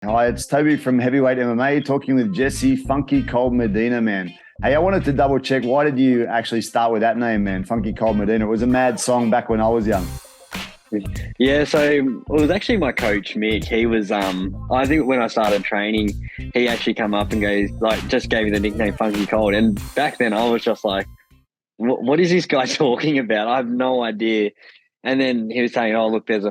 Hi, it's Toby from Heavyweight MMA talking with Jesse Funky Cold Medina, man. Hey, I wanted to double check. Why did you actually start with that name, man? Funky Cold Medina. It was a mad song back when I was young. Yeah, so it was actually my coach Mick. He was I think when I started training, he actually come up and goes like just gave me the nickname Funky Cold. And back then I was just like, what is this guy talking about? I have no idea. And then he was saying, "Oh, look, there's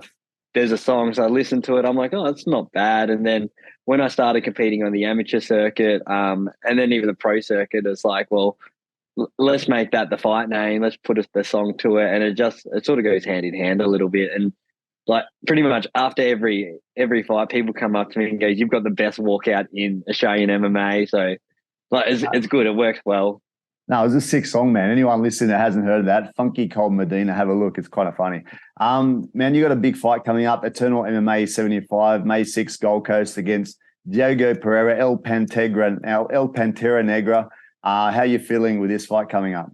a song." So I listened to it. I'm like, "Oh, it's not bad." And then when I started competing on the amateur circuit, and then even the pro circuit, it's like, well, let's make that the fight name. Let's put the song to it, and it sort of goes hand in hand a little bit. And like pretty much after every fight, people come up to me and go, "You've got the best walkout in Australian MMA." So like it's good. It works well. No, it was a sick song, man. Anyone listening that hasn't heard of that, Funky Cold Medina, have a look. It's kind of funny. Man, you got a big fight coming up. Eternal MMA 75, May 6th, Gold Coast against Diego Pereira, El Pantera Negra. How you feeling with this fight coming up?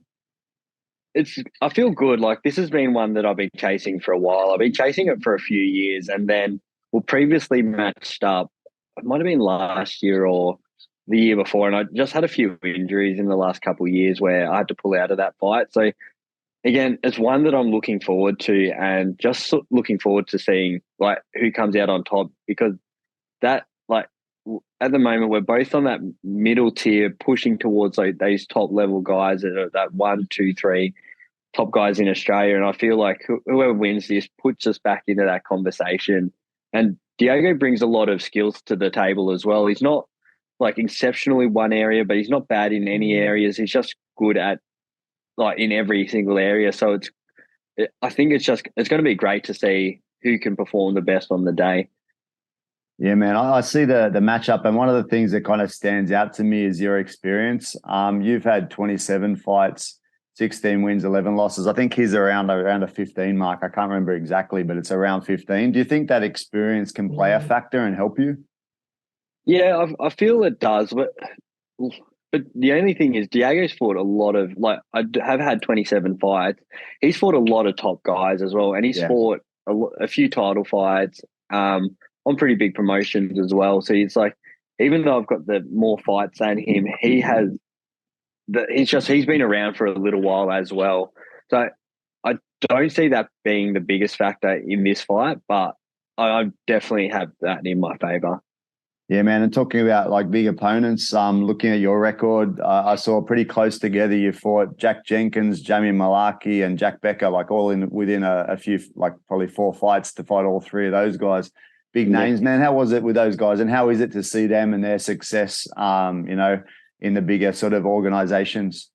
I feel good. Like this has been one that I've been chasing for a while. I've been chasing it for a few years, and then we previously matched up. It might have been last year or the year before, and I just had a few injuries in the last couple of years where I had to pull out of that fight. So again, it's one that I'm looking forward to, and just looking forward to seeing like who comes out on top because that like at the moment we're both on that middle tier, pushing towards like these top level guys that are that one, two, three top guys in Australia. And I feel like whoever wins this puts us back into that conversation. And Diego brings a lot of skills to the table as well. He's not like exceptionally one area, but he's not bad in any areas. He's just good at like in every single area. So I think it's going to be great to see who can perform the best on the day. Yeah, man, I see the matchup, and one of the things that kind of stands out to me is your experience. You've had 27 fights, 16 wins, 11 losses. I think he's around a 15 mark. I can't remember exactly, but it's around 15. Do you think that experience can play a factor and help you? Yeah, I feel it does, but the only thing is Diego's fought a lot of like have had 27 fights. He's fought a lot of top guys as well, and he's Yeah. fought a few title fights on pretty big promotions as well. So it's like even though I've got the more fights than him, he has he's been around for a little while as well. So I don't see that being the biggest factor in this fight, but I definitely have that in my favor. Yeah, man. And talking about like big opponents, looking at your record, I saw pretty close together. You fought Jack Jenkins, Jamie Malaki, and Jack Becker, like all in within a few, like probably 4 fights to fight all three of those guys. Big Yeah. names, man. How was it with those guys, and how is it to see them and their success? In the bigger sort of organizations.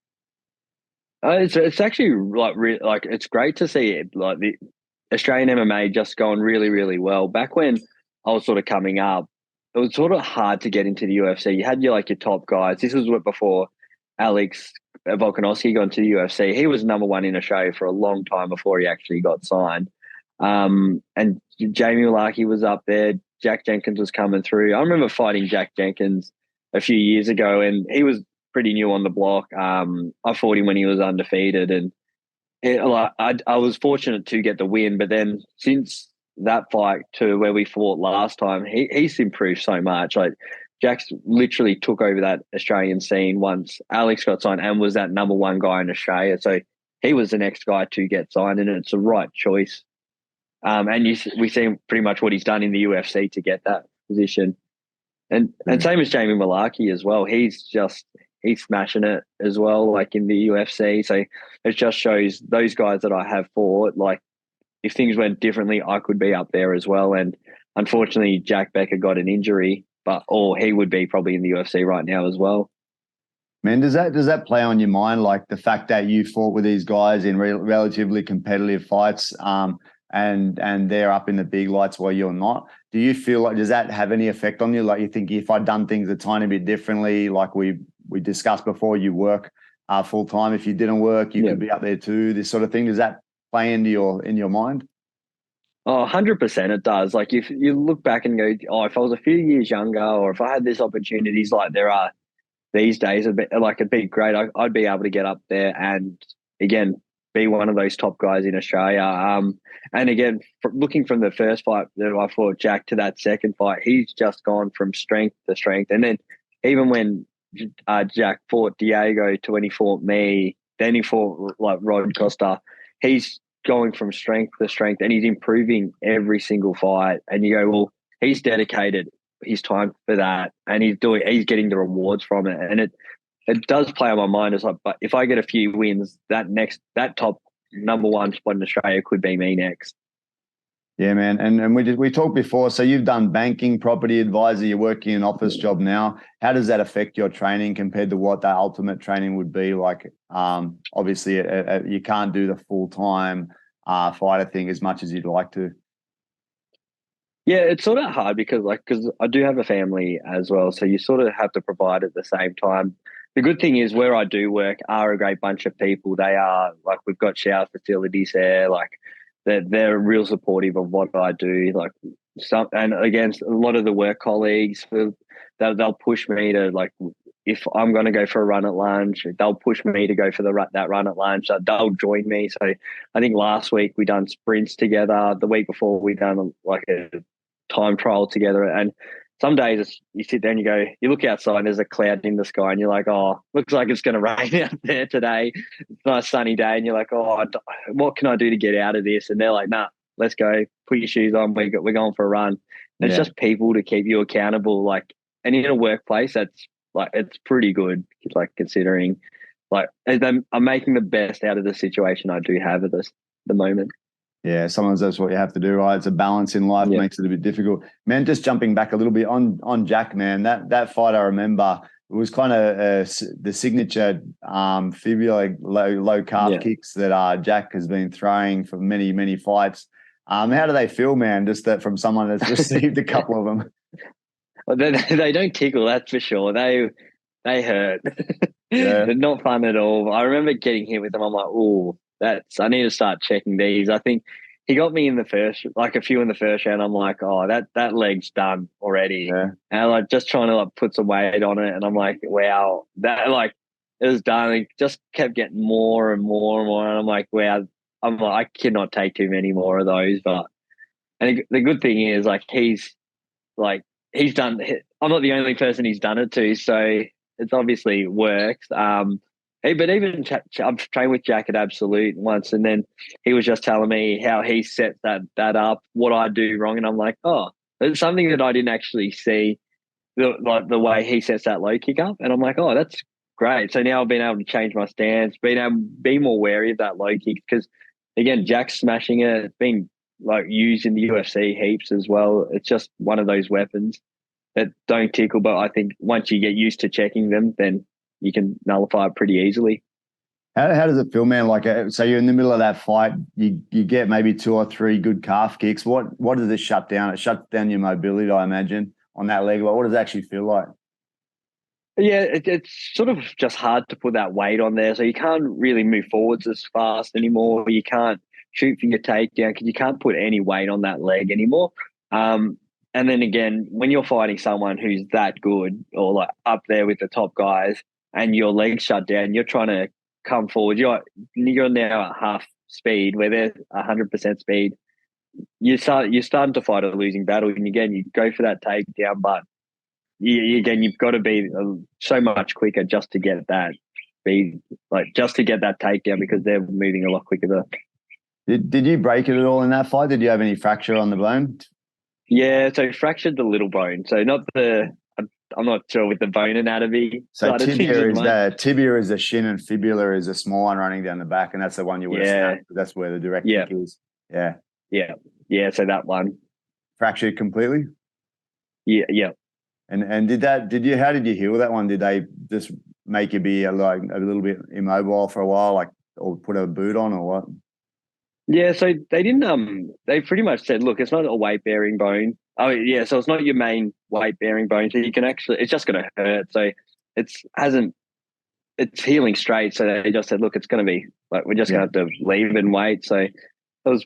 It's actually like it's great to see it like the Australian MMA just going really really well. Back when I was sort of coming up, it was sort of hard to get into the UFC. You had your top guys. This was what before Alex Volkanovski got into the UFC. He was number one in Australia for a long time before he actually got signed. And Jamie Malaki was up there. Jack Jenkins was coming through. I remember fighting Jack Jenkins a few years ago, and he was pretty new on the block. I fought him when he was undefeated, and I was fortunate to get the win. But then since that fight to where we fought last time, he's improved so much. Like Jack's literally took over that Australian scene once Alex got signed and was that number one guy in Australia. So he was the next guy to get signed, and it's the right choice. And we see pretty much what he's done in the UFC to get that position. And same as Jamie Malaki as well. He's smashing it as well, like in the UFC. So it just shows those guys that I have fought, like if things went differently, I could be up there as well. And unfortunately, Jack Becker got an injury, or he would be probably in the UFC right now as well. Man, does that play on your mind, like the fact that you fought with these guys in relatively competitive fights, and they're up in the big lights while you're not? Do you feel like does that have any effect on you? Like you think if I'd done things a tiny bit differently, like we discussed before, you work full time. If you didn't work, you Yeah. could be up there too. This sort of thing. Does that play into your mind? Oh, 100% it does. Like if you look back and go, oh, if I was a few years younger or if I had this opportunities like there are these days, it'd be great. I'd be able to get up there and again be one of those top guys in Australia. And again, looking from the first fight that I fought Jack to that second fight, he's just gone from strength to strength. And then even when Jack fought Diego to when he fought me, then he fought like Rod Costa, he's going from strength to strength and he's improving every single fight. And you go, well, he's dedicated his time for that and he's getting the rewards from it. And it does play on my mind. It's like, but if I get a few wins, that top number one spot in Australia could be me next. Yeah, man. And we talked before. So you've done banking, property advisor. You're working an office job now. How does that affect your training compared to what that ultimate training would be like? Obviously, you can't do the full time fighter thing as much as you'd like to. Yeah, it's sort of hard because I do have a family as well, so you sort of have to provide at the same time. The good thing is where I do work are a great bunch of people. They are like, we've got shower facilities there. Like they're real supportive of what I do. Like and against a lot of the work colleagues, they'll push me to like, if I'm going to go for a run at lunch, they'll push me to go for that run at lunch. They'll join me. So I think last week we done sprints together. The week before we done like a time trial together. And some days you sit there and you look outside and there's a cloud in the sky and you're like, oh, looks like it's going to rain out there today. It's a nice sunny day. And you're like, oh, what can I do to get out of this? And they're like, nah, let's go. Put your shoes on. We're going for a run. And It's just people to keep you accountable. Like, and in a workplace, that's like, it's pretty good. Like considering like I'm making the best out of the situation I do have at the moment. Yeah, sometimes that's what you have to do, right? It's a balance in life, makes it a bit difficult. Man, just jumping back a little bit on Jack, man, that fight I remember, it was kind of the signature fibula low calf kicks that Jack has been throwing for many, many fights. How do they feel, man, just that from someone that's received a couple of them? Well, they don't tickle, that's for sure. They hurt. They're not fun at all. I remember getting hit with them. I'm like, oh, I need to start checking these. I think he got me in the first, like a few in the first round. I'm like, oh, that leg's done already. Yeah. And I'm like just trying to like put some weight on it. And I'm like, wow, that like it was done. It just kept getting more and more and more. And I'm like, wow, I'm like, I cannot take too many more of those. But and the good thing is like he's done. I'm not the only person he's done it to, so it's obviously works. But even I've trained with Jack at Absolute once, and then he was just telling me how he set that up, what I do wrong, and I'm like, oh, it's something that I didn't actually see, the way he sets that low kick up, and I'm like, oh, that's great. So now I've been able to change my stance, be more wary of that low kick because, again, Jack's smashing it. It's been like used in the UFC heaps as well. It's just one of those weapons that don't tickle, but I think once you get used to checking them, then you can nullify it pretty easily. How does it feel, man? Like, so you're in the middle of that fight, you get maybe 2 or 3 good calf kicks. What does it shut down? It shuts down your mobility, I imagine, on that leg. What does it actually feel like? Yeah, it's sort of just hard to put that weight on there. So you can't really move forwards as fast anymore. You can't shoot for your takedown because you can't put any weight on that leg anymore. And then again, when you're fighting someone who's that good or like up there with the top guys and your legs shut down, you're trying to come forward. You're now at half speed where they're 100% speed. You're starting to fight a losing battle. And again, you go for that takedown, but you've got to be so much quicker just to get that speed, like just to get that takedown because they're moving a lot quicker. Did you break it at all in that fight? Did you have any fracture on the bone? Yeah, so fractured the little bone. So not I'm not sure with the bone anatomy. So tibia is the shin and fibula is a small one running down the back, and that's the one you would have snapped. That's where the direct kick is. Yeah. Yeah. Yeah. So that one. Fractured completely? Yeah. Yeah. And how did you heal that one? Did they just make you be like a little bit immobile for a while, like, or put a boot on or what? Yeah, so they didn't. They pretty much said, "Look, it's not a weight bearing bone. Oh, yeah, so it's not your main weight bearing bone. So you can it's just going to hurt. So it's healing straight. So they just said, look, it's going to be like we're just going to have to leave it and wait. So it was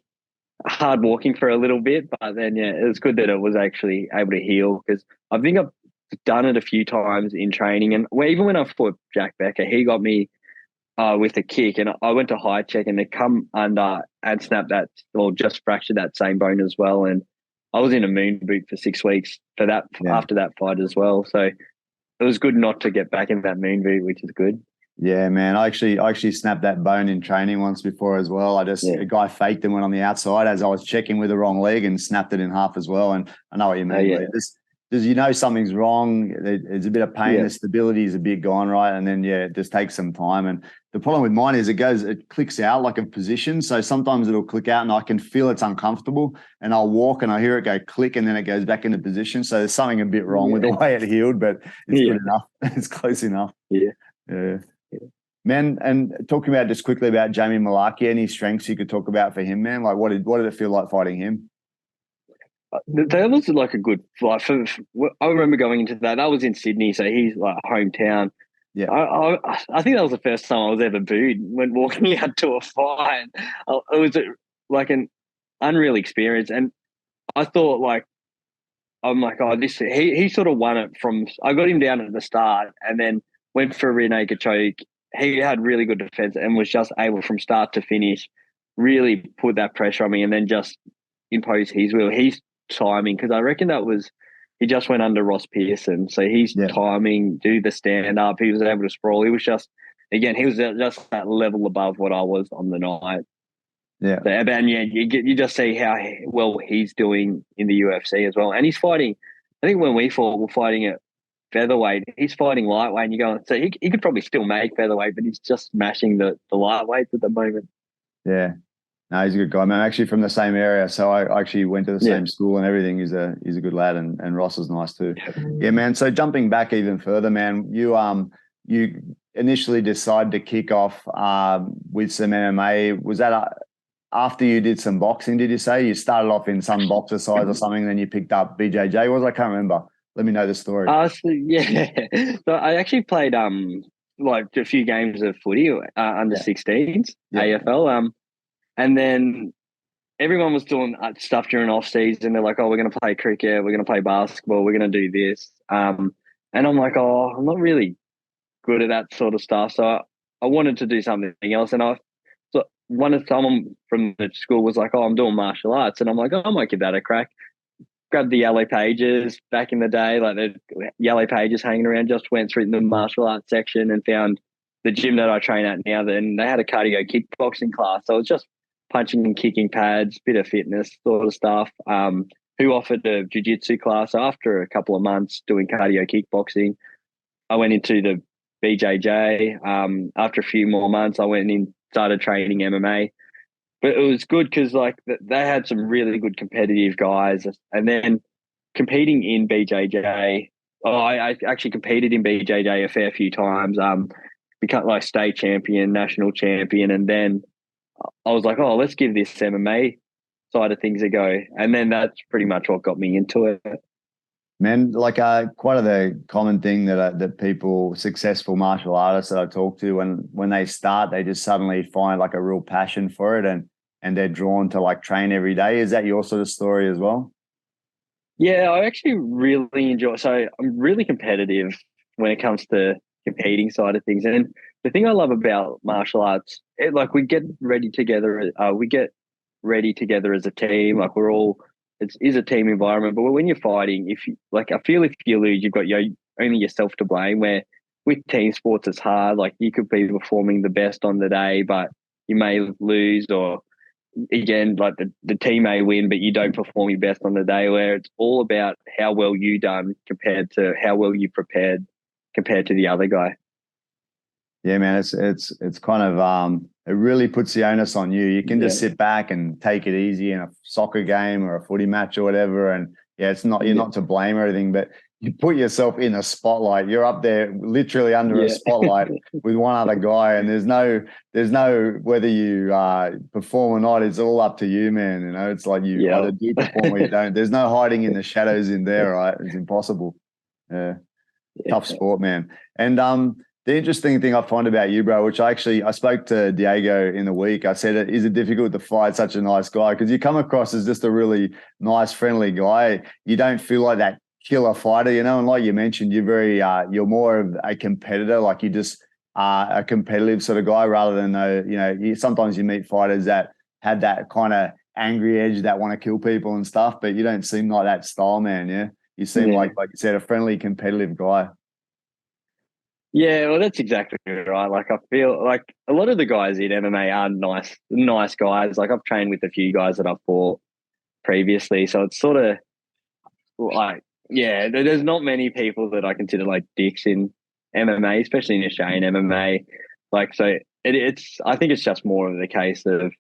hard walking for a little bit, but then it was good that it was actually able to heal because I think I've done it a few times in training, and even when I fought Jack Becker, he got me with a kick, and I went to high check, and they come under and snapped that, or just fractured that same bone as well. And I was in a moon boot for 6 weeks for that Yeah. after that fight as well. So it was good not to get back in that moon boot, which is good. Yeah, man. I actually snapped that bone in training once before as well. A guy faked and went on the outside as I was checking with the wrong leg and snapped it in half as well. And I know what you mean. Yeah. Does something's wrong? There's a bit of pain. The stability is a bit gone, right? And then it just takes some time. And the problem with mine is it clicks out like a position. So sometimes it'll click out and I can feel it's uncomfortable. And I'll walk and I hear it go click and then it goes back into position. So there's something a bit wrong with the way it healed, but it's good enough. It's close enough. Yeah. Man, and talking about just quickly about Jamie Mullarkey, any strengths you could talk about for him, man? Like what did it feel like fighting him? That was like a good fight. I remember going into that. That was in Sydney, so he's like hometown. Yeah, I think that was the first time I was ever booed when walking out to a fight. It was like an unreal experience, and I thought like, I'm like, oh, he sort of won it from. I got him down at the start, and then went for a rear naked choke. He had really good defense and was just able from start to finish really put that pressure on me, and then just impose his will. He's timing, because I reckon he just went under Ross Pearson, so he's timing, do the stand up. He was able to sprawl. He was just just that level above what I was on the night. Yeah, so, and you just see how well he's doing in the UFC as well, and he's fighting. I think when we fought, we're fighting at featherweight. He's fighting lightweight, and you go, so he could probably still make featherweight, but he's just smashing the lightweights at the moment. Yeah. No, he's a good guy, man. I'm actually from the same area, so I actually went to the same school and everything. He's a good lad, and Ross is nice too. Yeah, man. So jumping back even further, man, you initially decided to kick off with some MMA. Was that after you did some boxing? Did you say you started off in some boxer size or something, then you picked up BJJ? I can't remember. Let me know the story. So I actually played like a few games of footy under 16s AFL. And then everyone was doing stuff during off season. They're like, oh, we're going to play cricket, we're going to play basketball, we're going to do this. And I'm like, oh, I'm not really good at that sort of stuff. So I wanted to do something else. And someone from the school was like, oh, I'm doing martial arts. And I'm like, oh, I might give that a crack. Grabbed the yellow pages back in the day, like the yellow pages hanging around, just went through the martial arts section and found the gym that I train at now. Then they had a cardio kickboxing class. So it was just punching and kicking pads, bit of fitness sort of stuff. Who offered a jiu-jitsu class. After a couple of months doing cardio kickboxing, I went into the BJJ. After a few more months, I went in, started training MMA. But it was good because like they had some really good competitive guys. And then competing in BJJ, I actually competed in BJJ a fair few times. Become like state champion, national champion, and then I was like, oh, let's give this MMA side of things a go. And then that's pretty much what got me into it. Man, like quite the common thing that people, successful martial artists that I talk to, when they start, they just suddenly find like a real passion for it and they're drawn to like train every day. Is that your sort of story as well? Yeah, I actually really enjoy. So I'm really competitive when it comes to competing side of things. And the thing I love about martial arts, we get ready together. We get ready together as a team. Like it is a team environment. But when you're fighting, I feel if you lose, you've got only yourself to blame. Where with team sports, it's hard. Like you could be performing the best on the day, but you may lose, or again, like the team may win, but you don't perform your best on the day. Where it's all about how well you done compared to how well you prepared compared to the other guy. Yeah, man, it's kind of it really puts the onus on you. You can just sit back and take it easy in a soccer game or a footy match or whatever. And you're not to blame or anything, but you put yourself in a spotlight. You're up there literally under a spotlight with one other guy, and there's no whether you perform or not. It's all up to you, man. You know, it's like you either do perform or you don't. There's no hiding in the shadows in there, right? It's impossible. Yeah. Tough sport, man. And the interesting thing I find about you, bro, which I spoke to Diego in the week. I said, is it difficult to fight such a nice guy? Because you come across as just a really nice, friendly guy. You don't feel like that killer fighter, you know. And like you mentioned, you're more of a competitor. Like you just a competitive sort of guy rather than sometimes you meet fighters that had that kind of angry edge that want to kill people and stuff, but you don't seem like that style, man. Yeah, you seem like you said, a friendly, competitive guy. Yeah, well, that's exactly right. Like, I feel like a lot of the guys in MMA are nice guys. Like, I've trained with a few guys that I've fought previously, so it's sort of like, yeah, there's not many people that I consider like dicks in MMA, especially in Australian MMA. Like, so it's I think it's just more of the case of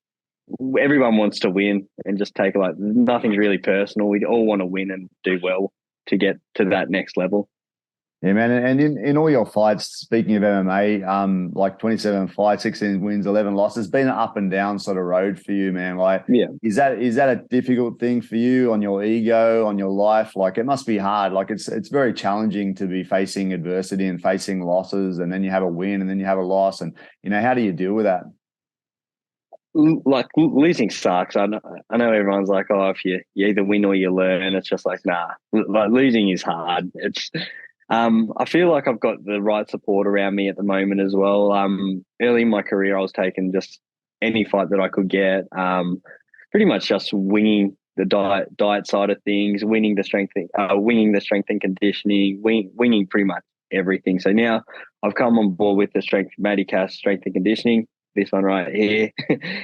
everyone wants to win and just take, like, nothing's really personal. We all want to win and do well to get to that next level. Yeah, man. And in all your fights, speaking of MMA, like 27 fights, 16 wins, 11 losses, been an up and down sort of road for you, man. Like, yeah, is that a difficult thing for you on your ego, on your life? Like, it must be hard. Like, it's very challenging to be facing adversity and facing losses, and then you have a win and then you have a loss. And, how do you deal with that? like, losing sucks. I know everyone's like, oh, if you either win or you learn. It's just like, nah, like, losing is hard. It's I feel like I've got the right support around me at the moment as well. Early in my career, I was taking just any fight that I could get. Pretty much just winging the diet side of things, winging the strength and conditioning, winging pretty much everything. So now I've come on board with the Matty Cass strength and conditioning. This one right here,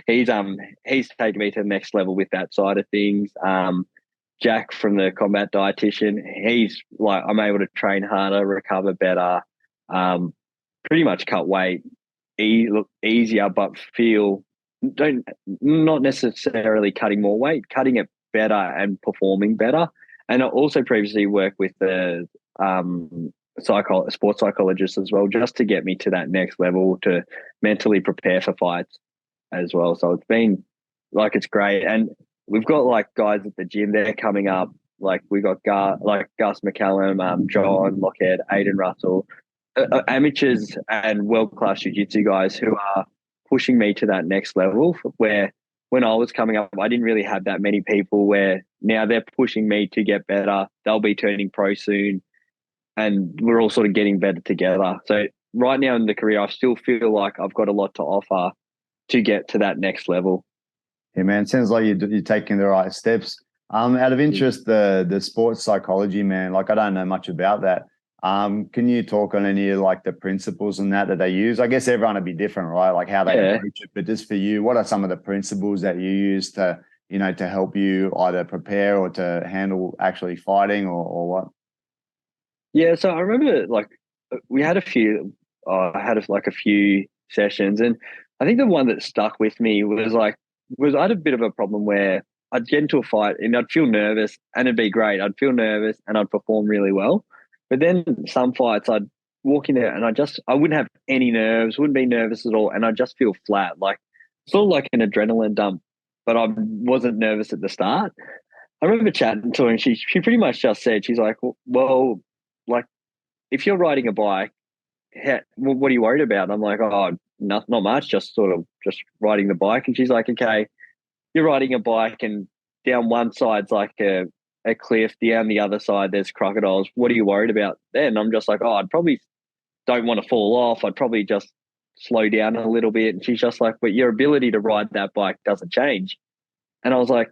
he's taken me to the next level with that side of things. Jack from the combat dietitian, he's like, I'm able to train harder, recover better, pretty much cut weight, look easier, but not necessarily cutting more weight, cutting it better and performing better. And I also previously worked with the sports psychologist as well, just to get me to that next level, to mentally prepare for fights as well. So it's been like, it's great. And we've got like guys at the gym, they're coming up. Like, we got Gus McCallum, John Lockhead, Aiden Russell, amateurs and world-class jiu-jitsu guys who are pushing me to that next level, where when I was coming up, I didn't really have that many people, where now they're pushing me to get better. They'll be turning pro soon, and we're all sort of getting better together. So right now in the career, I still feel like I've got a lot to offer to get to that next level. Yeah, man. It sounds like you're taking the right steps. Out of interest, the sports psychology, man, like, I don't know much about that. Can you talk on any of like the principles and that they use? I guess everyone would be different, right? Like how they approach it. But just for you, what are some of the principles that you use to help you either prepare or to handle actually fighting or what? Yeah, so I remember, like, we had a few sessions, and I think the one that stuck with me was I had a bit of a problem where I'd get into a fight and I'd feel nervous, and it'd be great. I'd feel nervous and I'd perform really well. But then some fights I'd walk in there and I wouldn't have any nerves, wouldn't be nervous at all, and I'd just feel flat, like sort of like an adrenaline dump, but I wasn't nervous at the start. I remember chatting to her, and she pretty much just said, she's like, well, like, if you're riding a bike, what are you worried about? And I'm like, oh, not much, just riding the bike. And she's like, okay, you're riding a bike and down one side's like a cliff, down the other side there's crocodiles. What are you worried about then? I'm just like, oh, I'd probably don't want to fall off. I'd probably just slow down a little bit. And she's just like, but your ability to ride that bike doesn't change. And I was like,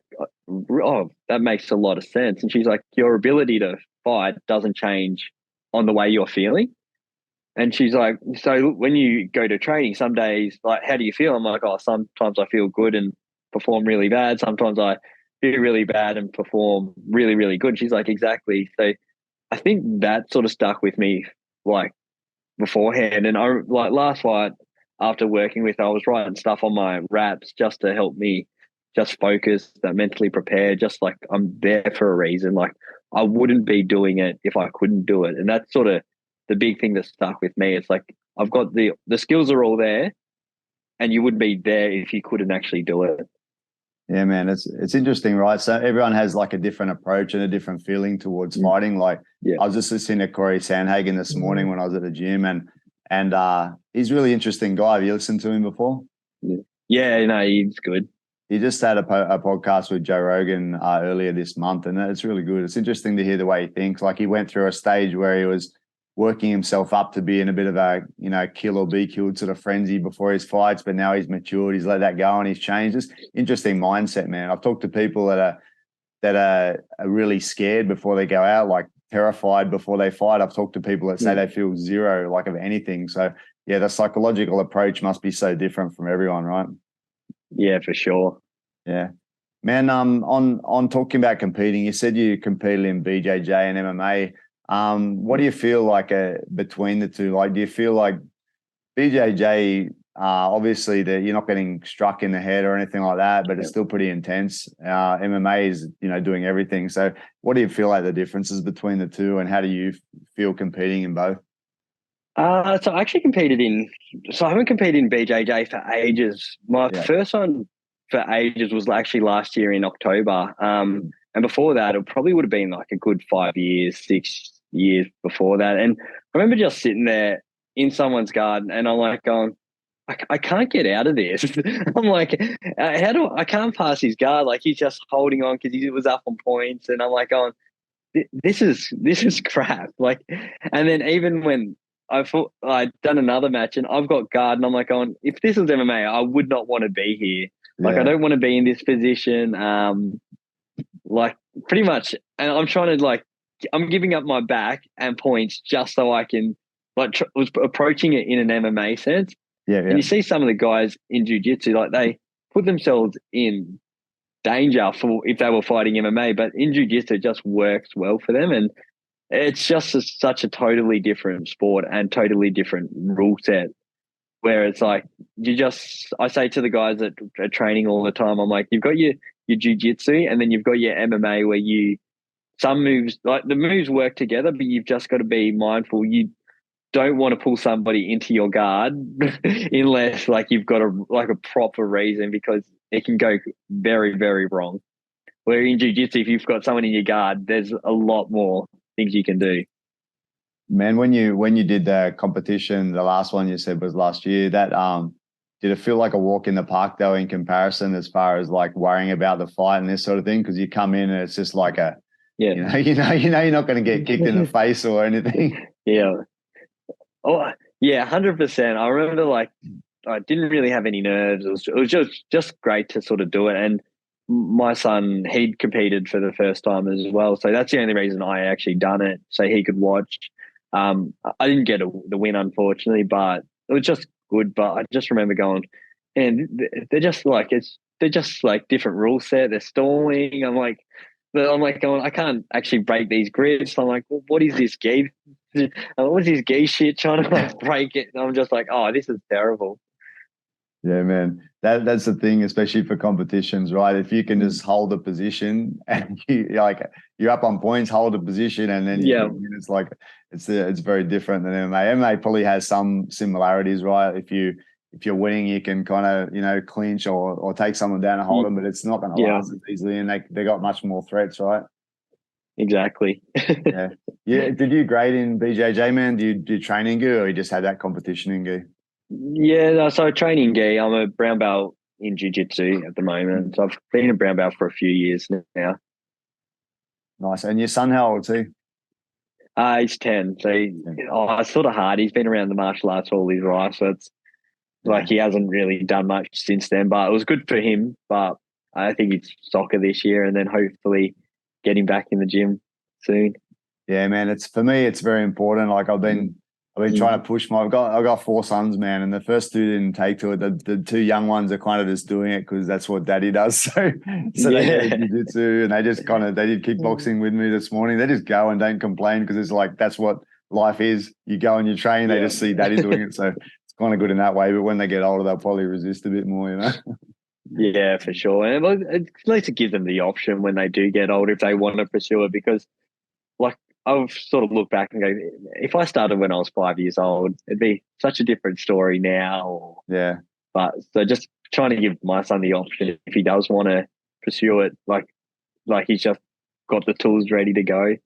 oh, that makes a lot of sense. And she's like, your ability to fight doesn't change on the way you're feeling. And she's like, so when you go to training, some days, like, how do you feel? I'm like, oh, sometimes I feel good and perform really bad. Sometimes I feel really bad and perform really, really good. And she's like, exactly. So I think that sort of stuck with me, like, beforehand. And I, like, last fight, after working with her, I was writing stuff on my raps just to help me just focus, that mentally prepared, just like, I'm there for a reason. Like, I wouldn't be doing it if I couldn't do it. And that's sort of the big thing that stuck with me. It's like, I've got the skills are all there, and you wouldn't be there if you couldn't actually do it. Yeah, man, it's interesting, right? So everyone has like a different approach and a different feeling towards fighting. Like, I was just listening to Corey Sandhagen this morning when I was at the gym, and he's a really interesting guy. Have you listened to him before? Yeah, no, he's good. He just had a podcast with Joe Rogan earlier this month, and it's really good. It's interesting to hear the way he thinks. Like, he went through a stage where he was working himself up to be in a bit of a, kill or be killed sort of frenzy before his fights, but now he's matured, he's let that go and he's changed. It's interesting mindset, man. I've talked to people that are really scared before they go out, like terrified before they fight. I've talked to people that say they feel zero, like of anything. So yeah, the psychological approach must be so different from everyone, right? Yeah, for sure. Yeah. Man, on talking about competing, you said you competed in BJJ and MMA. What do you feel like between the two? Like, do you feel like BJJ, obviously that you're not getting struck in the head or anything like that, but it's still pretty intense. MMA is, doing everything. So what do you feel like the differences between the two, and how do you feel competing in both? So I actually I haven't competed in BJJ for ages. My first one for ages was actually last year in October. And before that, it probably would have been like a good 5 years, 6 years before that. And I remember just sitting there in someone's garden and I'm like going, I can't get out of this. I'm like, I can't pass his guard. Like he's just holding on because he was up on points. And I'm like going, this is crap. Like, and then even when I thought I'd done another match and I've got guard and I'm like going, if this was MMA, I would not want to be here. Like, I don't want to be in this position. Like pretty much, and I'm trying to I'm giving up my back and points just so I can was approaching it in an MMA sense. Yeah. And you see some of the guys in jiu-jitsu, like they put themselves in danger for if they were fighting MMA, but in jiu-jitsu it just works well for them. And it's just such a totally different sport and totally different rule set where it's like I say to the guys that are training all the time, I'm like, you've got your jiu-jitsu and then you've got your MMA where some moves, like the moves work together, but you've just got to be mindful. You don't want to pull somebody into your guard unless like you've got a proper reason, because it can go very, very wrong. Where in jiu-jitsu, if you've got someone in your guard, there's a lot more things you can do. Man, when you did the competition, the last one you said was last year, that did it feel like a walk in the park though in comparison as far as like worrying about the fight and this sort of thing? Because you come in and it's just like you're not going to get kicked in the face or anything. Yeah. Oh yeah, 100%. I remember like I didn't really have any nerves. It was just great to sort of do it. And my son, he'd competed for the first time as well, so that's the only reason I actually done it, so he could watch. I didn't get the win, unfortunately, but it was just good. But I just remember going, and they're just like different rule set. They're stalling. I'm like going, I can't actually break these grips. I'm like, well, what is this gi? What's this gi shit trying to like break it? And I'm just like, oh, this is terrible. Yeah, man. That's the thing, especially for competitions, right? If you can just hold a position and you're up on points, hold a position, and then it's like it's very different than MMA. MMA probably has some similarities, right? If you're winning, you can kind of clinch or take someone down and hold them, but it's not going to last as easily, and they got much more threats, right? Exactly. Yeah. Did you grade in BJJ, man? Do you train in gi, or you just had that competition in gi? Yeah, so I train in gi. I'm a brown belt in jiu-jitsu at the moment. So I've been a brown belt for a few years now. Nice. And your son, how old is he? He's 10. So it's sort of hard. He's been around the martial arts all his life, so it's like he hasn't really done much since then. But it was good for him. But I think it's soccer this year, and then hopefully get him back in the gym soon. Yeah, man. For me, it's very important. Like I've been trying to push I've got 4 sons, man, and the first 2 didn't take to it. The 2 young ones are kind of just doing it because that's what daddy does. So they did jiu-jitsu, and they did kickboxing with me this morning. They just go and don't complain because it's like that's what life is. You go and you train, they just see daddy doing it. So it's kind of good in that way. But when they get older, they'll probably resist a bit more, Yeah, for sure. And it's nice to give them the option when they do get older if they want to pursue it, because like I've sort of looked back and go, if I started when I was 5 years old, it'd be such a different story now. Yeah. But so just trying to give my son the option if he does want to pursue it, like he's just got the tools ready to go.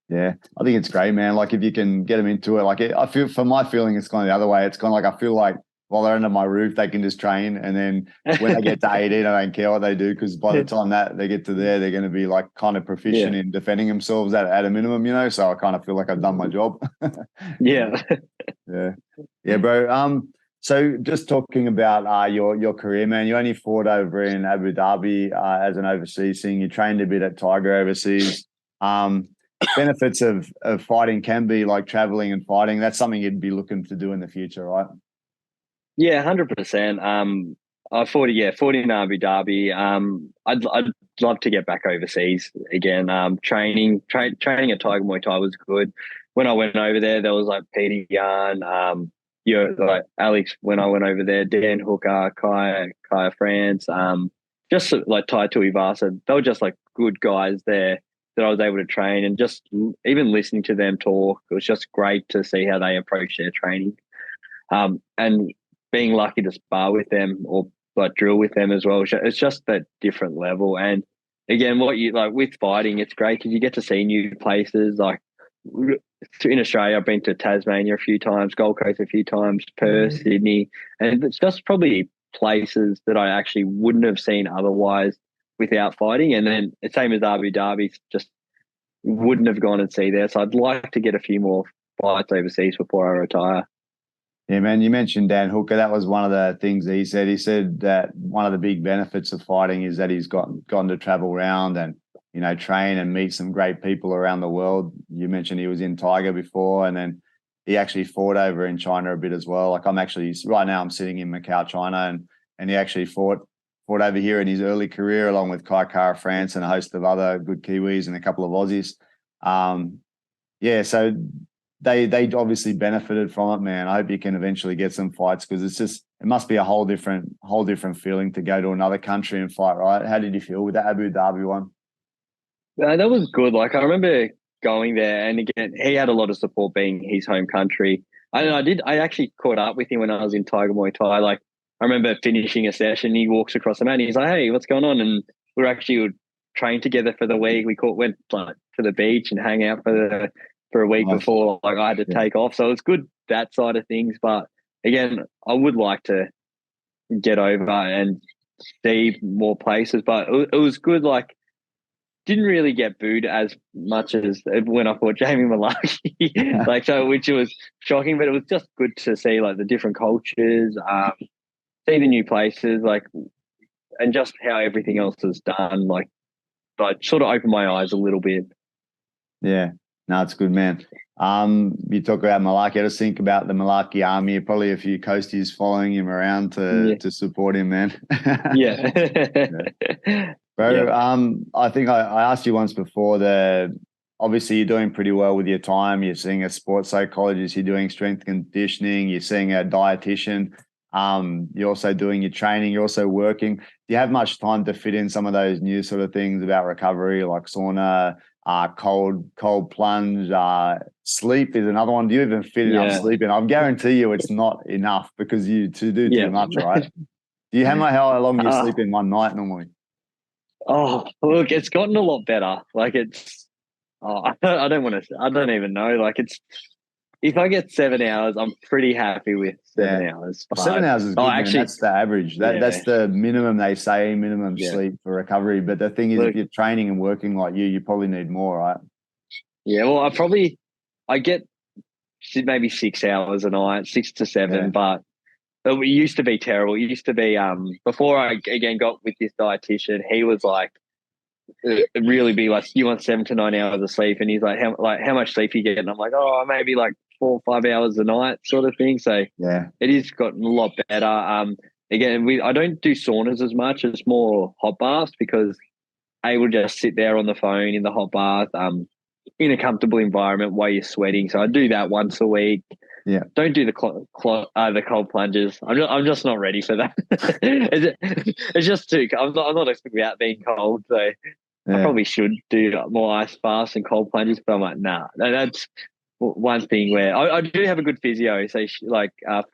Yeah, I think it's great, man. Like if you can get them into it, I feel, for my feeling, it's kind of the other way. It's kind of like I feel like while they're under my roof, they can just train. And then when they get to 18, I don't care what they do, because by the time that they get to there, they're going to be like kind of proficient in defending themselves at a minimum, So I kind of feel like I've done my job. Yeah. Yeah, bro. So just talking about your career, man, you only fought over in Abu Dhabi as an overseas thing. You trained a bit at Tiger overseas. Benefits of fighting can be like traveling and fighting. That's something you'd be looking to do in the future, right? Yeah, 100%. I fought in Abu Dhabi. I'd love to get back overseas again. Training at Tiger Muay Thai was good. When I went over there, there was like Peter Yan, like Alex when I went over there, Dan Hooker, Kaya France, just like Tai Tuivasa. They were just like good guys there that I was able to train, and just even listening to them talk, it was just great to see how they approach their training. And being lucky to spar with them or like drill with them as well, it's just that different level. And again, what you like with fighting, it's great because you get to see new places. Like in Australia, I've been to Tasmania a few times, Gold Coast a few times, Perth, Sydney, and it's just probably places that I actually wouldn't have seen otherwise without fighting. And then the same as Abu Dhabi, just wouldn't have gone and see there. So I'd like to get a few more fights overseas before I retire. Yeah, man, you mentioned Dan Hooker. That was one of the things that he said. He said that one of the big benefits of fighting is that he's gone to travel around and, train and meet some great people around the world. You mentioned he was in Tiger before, and then he actually fought over in China a bit as well. Like right now I'm sitting in Macau, China, and he actually fought over here in his early career along with Kai Kara France and a host of other good Kiwis and a couple of Aussies. So they obviously benefited from it, man. I hope you can eventually get some fights, because it must be a whole different feeling to go to another country and fight, right? How did you feel with the Abu Dhabi one? That was good. Like I remember going there, and again, he had a lot of support being his home country. I actually caught up with him when I was in Tiger Muay Thai. Like I remember finishing a session, he walks across the mat and he's like, "Hey, what's going on?" And we would train together for the week. Went like to the beach and hang out for a week before like I had to take off. So it's good that side of things. But again, I would like to get over and see more places. But it was good. Like didn't really get booed as much as when I fought Jamie Malarkey, which was shocking. But it was just good to see like the different cultures, see the new places, like, and just how everything else is done. Like, I sort of opened my eyes a little bit. Yeah. No, it's good, man. You talk about Malarkey. I just think about the Malarkey army. Probably a few coasties following him around to support him, man. Yeah. Bro, I think I asked you once before obviously you're doing pretty well with your time. You're seeing a sports psychologist, you're doing strength conditioning, you're seeing a dietitian, you're also doing your training, you're also working. Do you have much time to fit in some of those new sort of things about recovery, like sauna, cold plunge, sleep is another one? Do you even fit enough sleep in? I guarantee you it's not enough, because you do too much, right? Do you hammer how long you sleep in one night normally? Oh, look, it's gotten a lot better. Like I don't even know. Like if I get 7 hours, I'm pretty happy with 7 hours. But 7 hours is good, man. That's the average. That's the minimum they say, minimum sleep for recovery. But the thing is, if you're training and working like you probably need more, right? Yeah, well, I get maybe 6 hours a night, 6 to 7, but it used to be terrible. It used to be before I again got with this dietitian, he was like really be like, you want 7 to 9 hours of sleep, and he's like, how much sleep you get? And I'm like, oh, maybe like 4 or 5 hours a night, sort of thing. So it has gotten a lot better. Again, I don't do saunas as much. It's more hot baths, because I will just sit there on the phone in the hot bath, in a comfortable environment while you're sweating. So I do that once a week. Yeah. Don't do the cold plunges. I'm just not ready for that. It's just too. I'm not about being cold, so I probably should do more ice baths and cold plunges. But I'm like, nah. That's one thing where I do have a good physio. So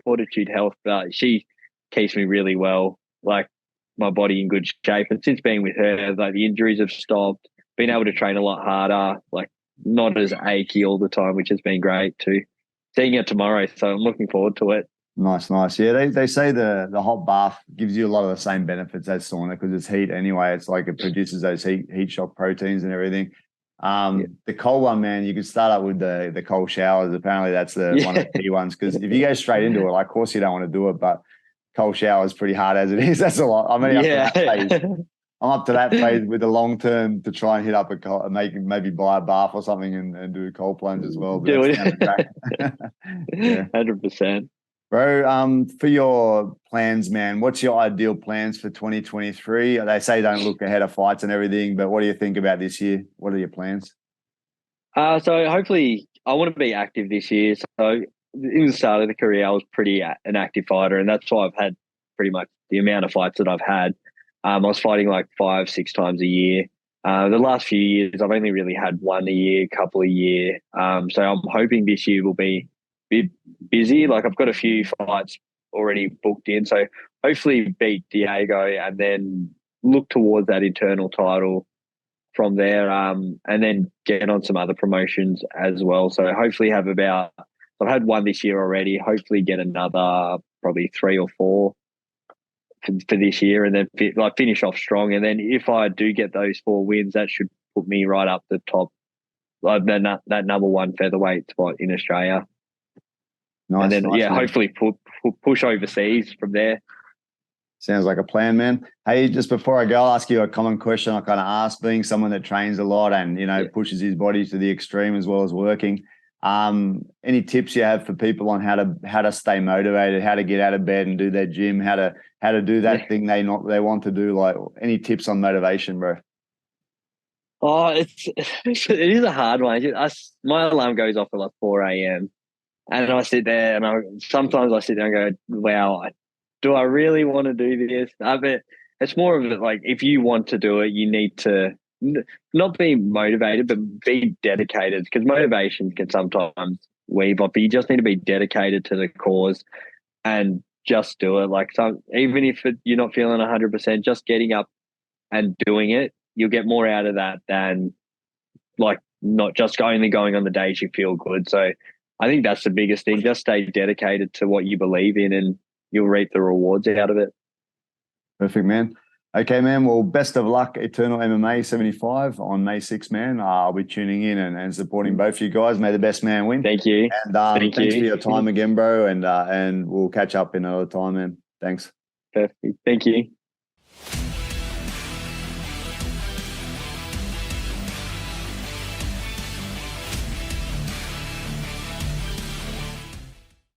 Fortitude Health, she keeps me really well. Like my body in good shape. And since being with her, like the injuries have stopped. Been able to train a lot harder. Like not as achy all the time, which has been great too. Seeing it tomorrow, so I'm looking forward to it. Nice, nice. Yeah, they say the hot bath gives you a lot of the same benefits as sauna because it's heat anyway. It's like it produces those heat shock proteins and everything. Yeah. The cold one, man, you could start up with the cold showers. Apparently, that's one of the key ones because if you go straight into it, like, of course you don't want to do it, but cold shower is pretty hard as it is. That's a lot. I'm only up to that phase. I'm up to that phase with the long term to try and hit up maybe buy a bath or something and do a cold plunge as well. But Do that's down the track. Yeah. 100%. Bro, for your plans, man, what's your ideal plans for 2023? They say don't look ahead of fights and everything, but what do you think about this year? What are your plans? So hopefully I want to be active this year. So in the start of the career, I was pretty an active fighter, and that's why I've had pretty much the amount of fights that I've had. I was fighting like 5-6 times a year. The last few years, I've only really had one a year, couple a year. So I'm hoping this year will be busy. Like I've got a few fights already booked in. So hopefully beat Diego and then look towards that internal title from there, and then get on some other promotions as well. So hopefully I've had one this year already. Hopefully get another probably 3 or 4 for this year, and then finish off strong. And then if I do get those 4 wins, that should put me right up the top, like that number 1 featherweight spot in Australia. Nice, and then nice, man. hopefully push overseas from there. Sounds like a plan, man. Hey, just before I go, I'll ask you a common question I kind of ask, being someone that trains a lot and, pushes his body to the extreme as well as working. Any tips you have for people on how to stay motivated, how to get out of bed and do their gym, how to do that thing they want to do? Like, any tips on motivation, bro? Oh, it is a hard one. My alarm goes off at like 4 a.m. and I sit there and sometimes I sit there and go, wow, do I really want to do this? But it's more of it like, if you want to do it, you need to not be motivated, but be dedicated, because motivation can sometimes weave off. But you just need to be dedicated to the cause and just do it. Like even if you're not feeling 100%, just getting up and doing it, you'll get more out of that than like not just only going on the days you feel good. So I think that's the biggest thing. Just stay dedicated to what you believe in and you'll reap the rewards out of it. Perfect, man. Okay, man. Well, best of luck, Eternal MMA 75 on May 6th, man. I'll be tuning in and supporting both you guys. May the best man win. Thank you. And thanks for your time again, bro. And we'll catch up in another time, man. Thanks. Perfect. Thank you.